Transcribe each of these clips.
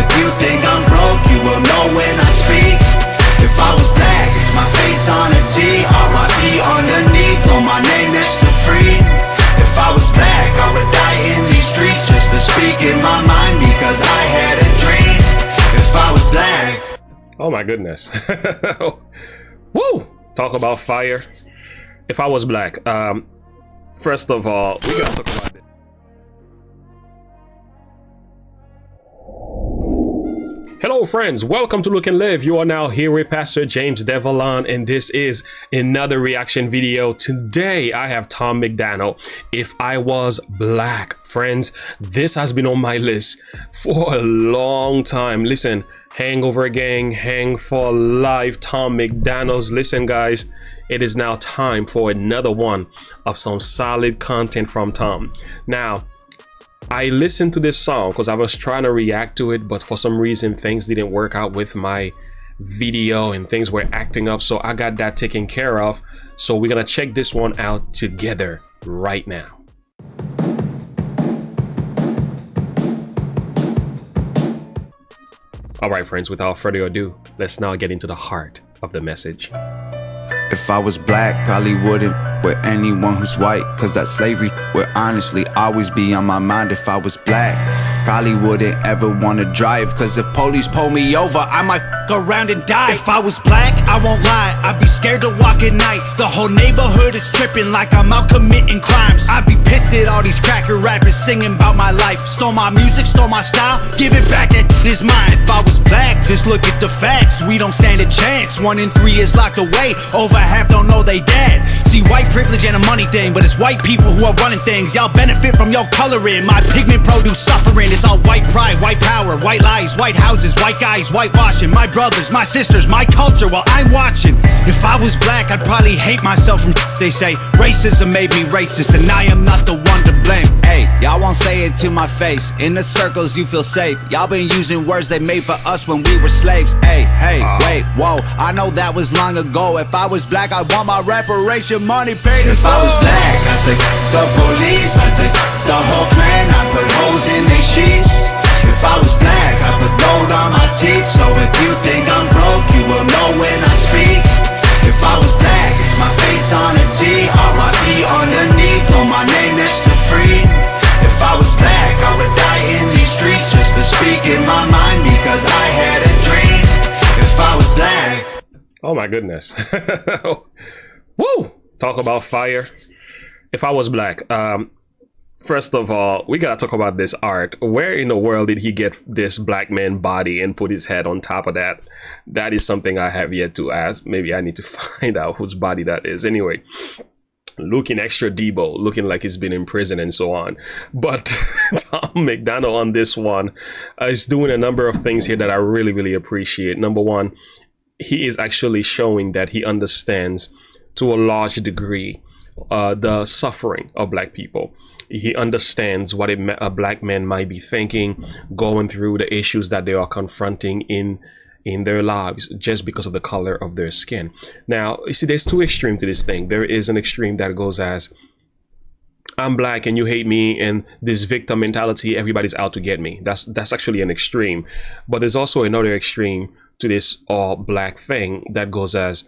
if you think I'm broke, you will know when I speak. If I was black, it's my face on a T, R.I.P. underneath, on my name next to free. If I was black, I would die in these streets just to speak in my mind because I had a dream. If I was black. Oh my goodness. Woo! Talk about fire. If I was black, first of all, we gotta talk about it. Hello friends, welcome to Look and Live. You are now here with Pastor James Devallon, and this is another reaction video. Today I have Tom MacDonald, If I Was Black. Friends, this has been on my list for a long time. Listen, Hangover Gang, Hang for Life, Tom MacDonald's. Listen guys, it is now time for another one of some solid content from Tom. Now, I listened to this song because I was trying to react to it, but for some reason things didn't work out with my video and things were acting up, so I got that taken care of. So we're gonna check this one out together right now. All right friends, without further ado, let's now get into the heart of the message. If I was black, probably wouldn't with anyone who's white, cause that slavery would honestly always be on my mind. If I was black, probably wouldn't ever wanna drive, cause if police pull me over, I might go around and die. If I was black, I won't lie, I'd be scared to walk at night. The whole neighborhood is tripping like I'm out committing crimes. I'd be pissed at all these cracker rappers singing about my life. Stole my music, stole my style, give it back, that is mine. If I was black, just look at the facts, we don't stand a chance. 1 in 3 is locked away, over half don't know they dead. See, white privilege ain't a money thing, but it's white people who are running things. Y'all benefit from your coloring, my pigment produce suffering. It's all white pride, white power, white lies, white houses, white guys, whitewashing. My brothers, my sisters, my culture while I'm watching. If I was black, I'd probably hate myself from they say. Racism made me racist, and I am not the one to blame. Hey, y'all won't say it to my face. In the circles you feel safe. Y'all been using words they made for us when we were slaves. Hey, wait, whoa, I know that was long ago. If I was black, I want my reparation money paid. If I was black, I take the police, I take the whole clan, I put holes in their sheets. If I was black, I put gold on my teeth, so if you think I'm broke, you will know when I speak. If I was black, it's my face on a T, R.I.P. underneath, on my name next to free. If I was black, I would die in these streets just to speak in my mind because I had a dream. If I was black. Oh my goodness. Woo! Talk about fire. If I was black, first of all, we gotta talk about this art. Where in the world did he get this black man body and put his head on top of that? That is something I have yet to ask. Maybe I need to find out whose body that is. Anyway, looking extra Debo, looking like he's been in prison and so on. But Tom MacDonald on this one is doing a number of things here that I really appreciate. Number one, he is actually showing that he understands to a large degree the suffering of black people. He understands what a black man might be thinking, going through the issues that they are confronting in their lives just because of the color of their skin. Now, you see, there's two extremes to this thing. There is an extreme that goes as, I'm black and you hate me, and this victim mentality, everybody's out to get me. That's actually an extreme. But there's also another extreme to this all black thing that goes as,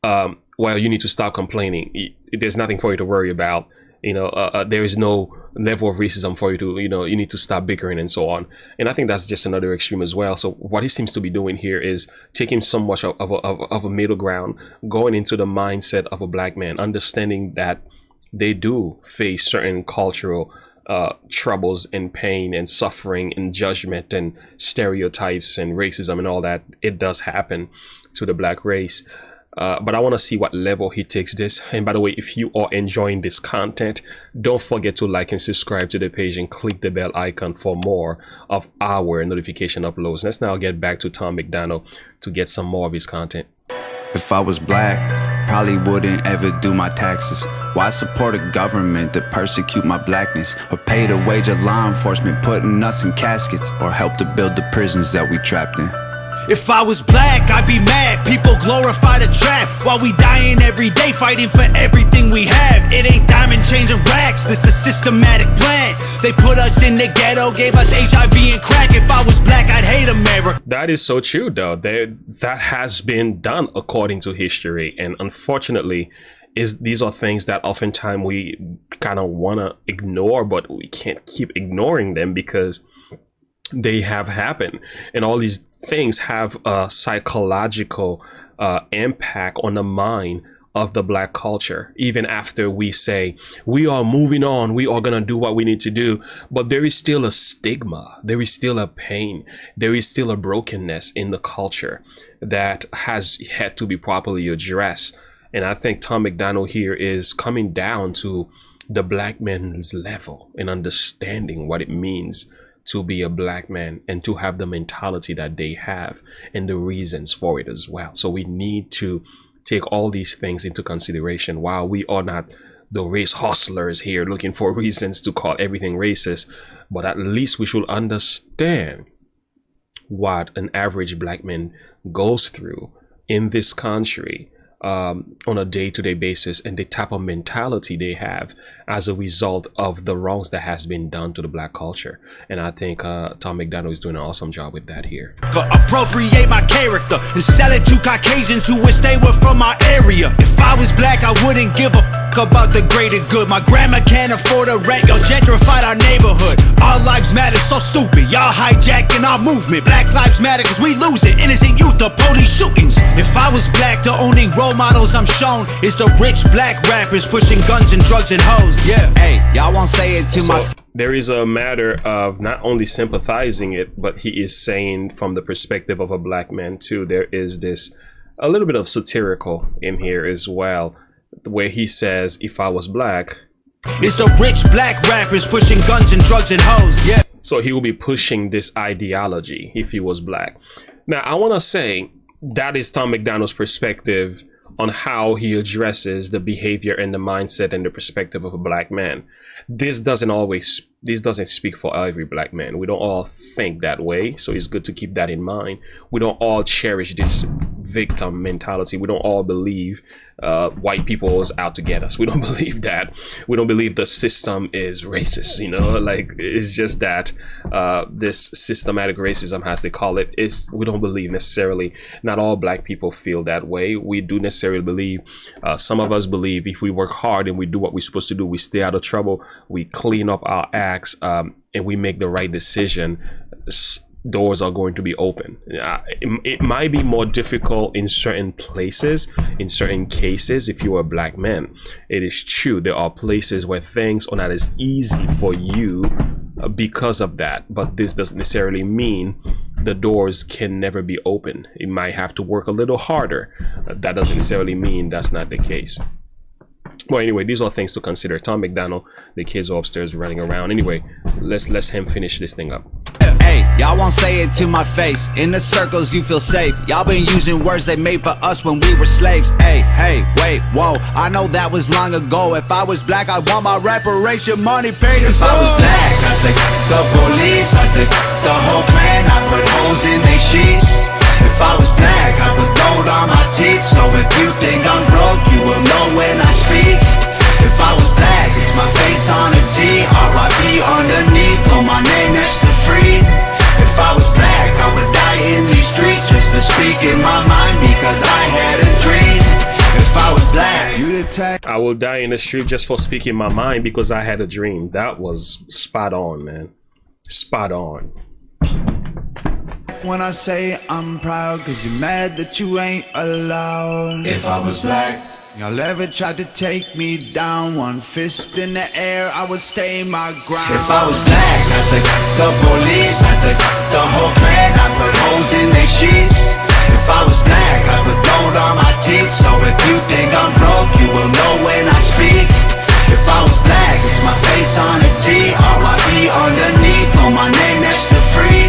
well, you need to stop complaining. There's nothing for you to worry about. You know, there is no level of racism for you to, you know, you need to stop bickering and so on. And I think that's just another extreme as well. So what he seems to be doing here is taking so much of a middle ground, going into the mindset of a black man, understanding that they do face certain cultural troubles and pain and suffering and judgment and stereotypes and racism and all that. It does happen to the black race. But I want to see what level he takes this. And by the way, if you are enjoying this content, don't forget to like and subscribe to the page and click the bell icon for more of our notification uploads. Let's now get back to Tom MacDonald to get some more of his content. If I was black, probably wouldn't ever do my taxes. Why support a government that persecute my blackness, or pay the wage of law enforcement putting us in caskets, or help to build the prisons that we trapped in? If I was black, I'd be mad. People glorify the trap while we dying every day, fighting for everything we have. It ain't diamond chains and racks, this a systematic plan. They put us in the ghetto, gave us HIV and crack. If I was black, I'd hate America. That is so true, though. That has been done according to history, and unfortunately, these are things that oftentimes we kind of want to ignore, but we can't keep ignoring them because they have happened, and all these things have a psychological impact on the mind of the black culture. Even after we say we are moving on, we are gonna do what we need to do, but there is still a stigma, there is still a pain, there is still a brokenness in the culture that has had to be properly addressed. And I think Tom MacDonald here is coming down to the black man's level and understanding what it means to be a black man and to have the mentality that they have and the reasons for it as well. So we need to take all these things into consideration. While we are not the race hustlers here looking for reasons to call everything racist, but at least we should understand what an average black man goes through in this country on a day-to-day basis, and the type of mentality they have as a result of the wrongs that has been done to the black culture. And I think Tom MacDonald is doing an awesome job with that here. Appropriate my character and sell it to Caucasians who wish they were from my area. If I was black, I wouldn't give a about the greater good. My grandma can't afford a rent, y'all gentrified our neighborhood. Our lives matter, so stupid, y'all hijacking our movement. Black lives matter cause we losing innocent youth to police shootings. If I was black, the only role models I'm shown is the rich black rappers pushing guns and drugs and hoes. Yeah, hey, y'all won't say it to my... There is a matter of not only sympathizing it, but he is saying from the perspective of a black man too. There is this a little bit of satirical in here as well, where he says, if I was black, it's the rich black rappers pushing guns and drugs and hoes. Yeah. So he will be pushing this ideology if he was black. Now, I want to say that is Tom MacDonald's perspective on how he addresses the behavior and the mindset and the perspective of a black man. This doesn't speak for every black man. We don't all think that way, so it's good to keep that in mind. We don't all cherish this victim mentality. We don't all believe white people is out to get us. We don't believe that. We don't believe the system is racist, you know, like it's just that this systematic racism, as they call it, is, we don't believe necessarily, not all black people feel that way. We do necessarily believe, some of us believe if we work hard and we do what we're supposed to do, we stay out of trouble, we clean up our acts, and we make the right decision, doors are going to be open. It might be more difficult in certain places, in certain cases, if you're a black man. It is true, there are places where things are not as easy for you because of that, but this doesn't necessarily mean the doors can never be open. You might have to work a little harder. That doesn't necessarily mean that's not the case. Well, anyway, these are things to consider. Tom MacDonald, the kids are upstairs running around. Anyway, let's him finish this thing up. Hey, y'all won't say it to my face. In the circles you feel safe. Y'all been using words they made for us when we were slaves. Hey, wait, whoa, I know that was long ago. If I was black, I'd want my reparation money paid in full. If I was black, I'd take the police, I'd take the whole clan, I'd put holes in their sheets. If I was black, I put gold on my teeth. So if you think I'm broke, you will know when I speak. If I was black, it's my face on a T, R.I.P. underneath, on my name next to free. If I was black, I would die in these streets just for speaking my mind because I had a dream. If I was black, I will die in the street just for speaking my mind because I had a dream. That was spot on, man. Spot on. When I say I'm proud, cause you're mad that you ain't allowed. If I was black, y'all ever tried to take me down, one fist in the air, I would stay my ground. If I was black, I'd take the police, I'd take the whole clan, I'd put holes in their sheets. If I was black, I'd put gold on my teeth. So if you think I'm broke, you will know when I speak. If I was black, it's my face on a T, R.I.P. underneath, on my name next to free.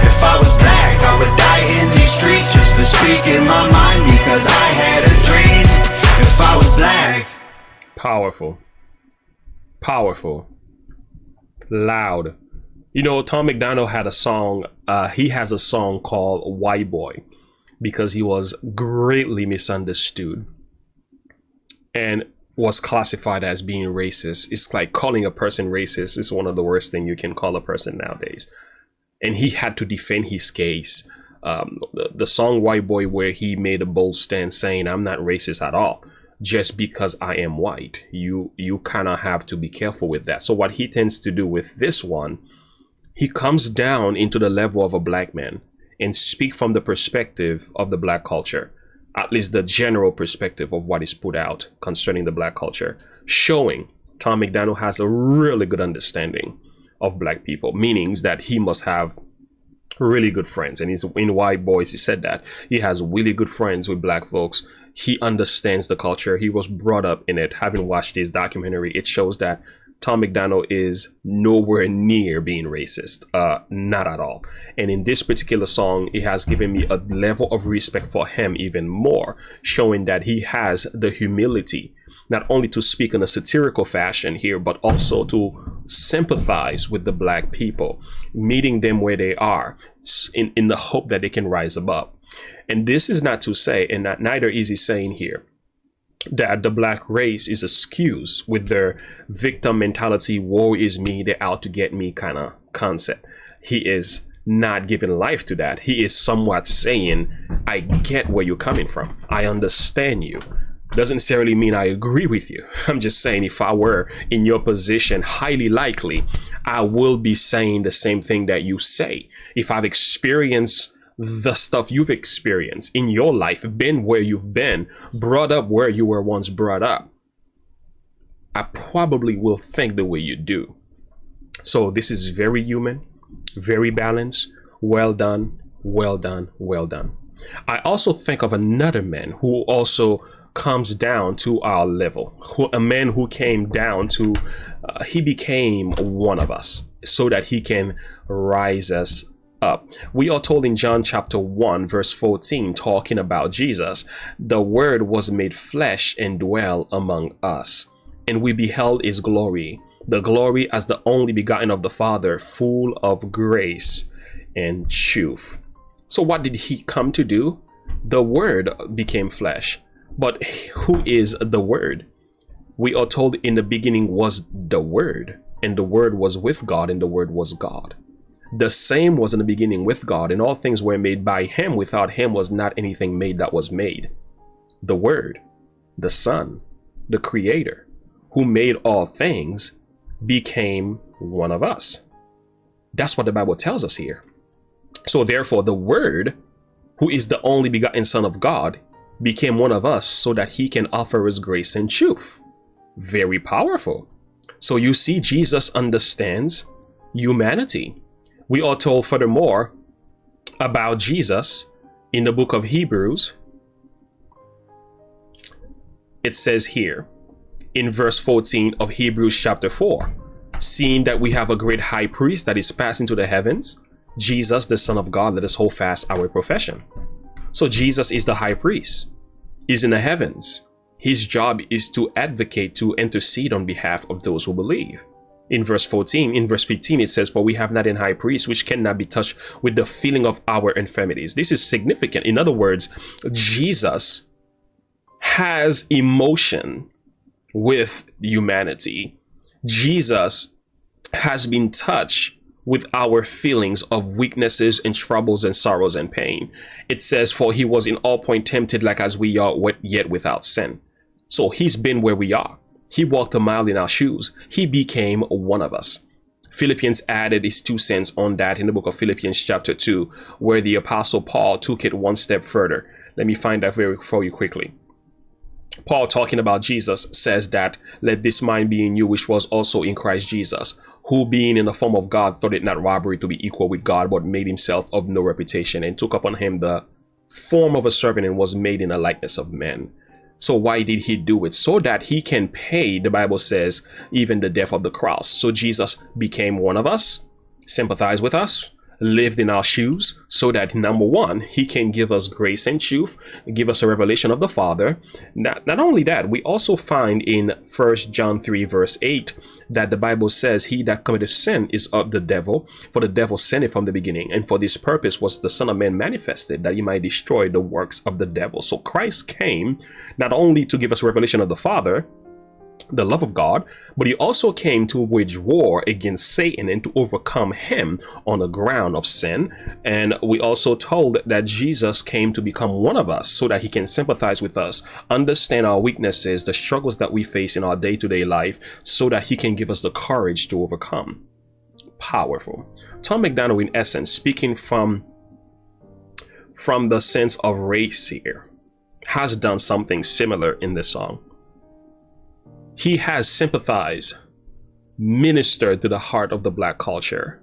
If I was black, I would die in these streets just for speaking my mind because I had a dream. If I was black. Powerful. Powerful. Loud. You know, Tom MacDonald had a song. He has a song called White Boy because he was greatly misunderstood and was classified as being racist. It's like calling a person racist is one of the worst things you can call a person nowadays. And he had to defend his case. The song White Boy, where he made a bold stand saying, I'm not racist at all, just because I am white. You kind of have to be careful with that. So what he tends to do with this one, he comes down into the level of a black man and speak from the perspective of the black culture, at least the general perspective of what is put out concerning the black culture, showing Tom MacDonald has a really good understanding of black people, meanings that he must have really good friends. And he's in White Boys, he said that he has really good friends with black folks. He understands the culture. He was brought up in it. Having watched this documentary, it shows that Tom MacDonald is nowhere near being racist, not at all. And in this particular song, it has given me a level of respect for him even more, showing that he has the humility not only to speak in a satirical fashion here, but also to sympathize with the black people, meeting them where they are in the hope that they can rise above. And this is not to say, and neither is he saying here, that the black race is excused with their victim mentality, woe is me, they're out to get me kind of concept. He is not giving life to that. He is somewhat saying, I get where you're coming from. I understand you. Doesn't necessarily mean I agree with you. I'm just saying, if I were in your position, highly likely, I will be saying the same thing that you say. If I've experienced the stuff you've experienced in your life, been where you've been, brought up where you were once brought up, I probably will think the way you do. So this is very human, very balanced. Well done, well done, well done. I also think of another man who also comes down to our level, a man who came down to, he became one of us so that he can rise us up. We are told in John chapter 1 verse 14, talking about Jesus, the word was made flesh and dwell among us, and we beheld his glory, the glory as the only begotten of the Father, full of grace and truth. So what did he come to do? The word became flesh. But who is the word? We are told in the beginning was the word, and the word was with God, and the word was God. The same was in the beginning with God, and all things were made by him. Without him was not anything made that was made. The Word, the Son, the Creator, who made all things, became one of us. That's what the Bible tells us here. So therefore, the Word, who is the only begotten Son of God, became one of us so that he can offer us grace and truth. Very powerful. So you see, Jesus understands humanity. We are told furthermore about Jesus in the book of Hebrews. It says here in verse 14 of Hebrews chapter 4, seeing that we have a great high priest that is passed into the heavens, Jesus, the Son of God, let us hold fast our profession. So Jesus is the high priest, is in the heavens. His job is to advocate, to intercede on behalf of those who believe. In verse 15, it says, for we have not an high priest which cannot be touched with the feeling of our infirmities. This is significant. In other words, Jesus has emotion with humanity. Jesus has been touched with our feelings of weaknesses and troubles and sorrows and pain. It says, for he was in all point tempted like as we are, yet without sin. So he's been where we are. He walked a mile in our shoes. He became one of us. Philippians added his 2 cents on that in the book of Philippians chapter 2, where the apostle Paul took it one step further. Let me find that for you quickly. Paul, talking about Jesus, says that, let this mind be in you, which was also in Christ Jesus, who being in the form of God thought it not robbery to be equal with God, but made himself of no reputation, and took upon him the form of a servant, and was made in the likeness of men. So why did he do it? So that he can pay, the Bible says, even the death of the cross. So Jesus became one of us, sympathized with us, lived in our shoes so that, number one, he can give us grace and truth, give us a revelation of the Father. Not only that, we also find in 1 John 3 verse 8 that the Bible says, he that committeth sin is of the devil, for the devil sinned from the beginning, and for this purpose was the Son of Man manifested, that he might destroy the works of the devil. So Christ came not only to give us revelation of the Father, the love of God, but he also came to wage war against Satan and to overcome him on the ground of sin. And we also told that Jesus came to become one of us so that he can sympathize with us, understand our weaknesses, the struggles that we face in our day-to-day life, so that he can give us the courage to overcome. Powerful. Tom MacDonald, in essence, speaking from the sense of race here, has done something similar in this song. He has sympathized, ministered to the heart of the black culture,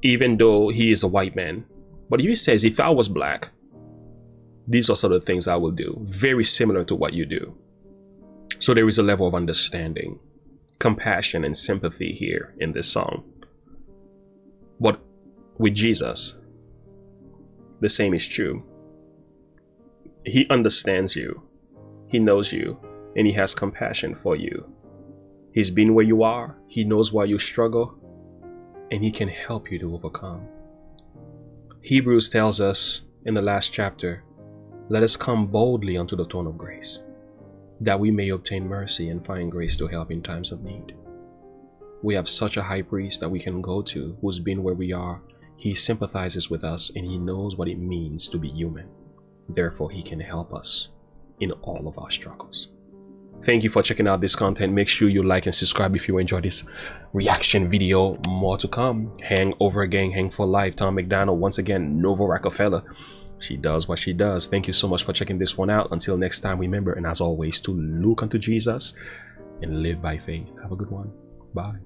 even though he is a white man. But he says, if I was black, these are sort of things I will do, very similar to what you do. So there is a level of understanding, compassion, and sympathy here in this song. But with Jesus, the same is true. He understands you, he knows you, and he has compassion for you. He's been where you are, he knows why you struggle, and he can help you to overcome. Hebrews tells us in the last chapter, let us come boldly unto the throne of grace, that we may obtain mercy and find grace to help in times of need. We have such a high priest that we can go to, who's been where we are. He sympathizes with us and he knows what it means to be human. Therefore, he can help us in all of our struggles. Thank you for checking out this content. Make sure you like and subscribe if you enjoyed this reaction video. More to come. Hang over gang, hang for life. Tom MacDonald, once again, Nova Rockefeller. She does what she does. Thank you so much for checking this one out. Until next time, remember, and as always, to look unto Jesus and live by faith. Have a good one. Bye.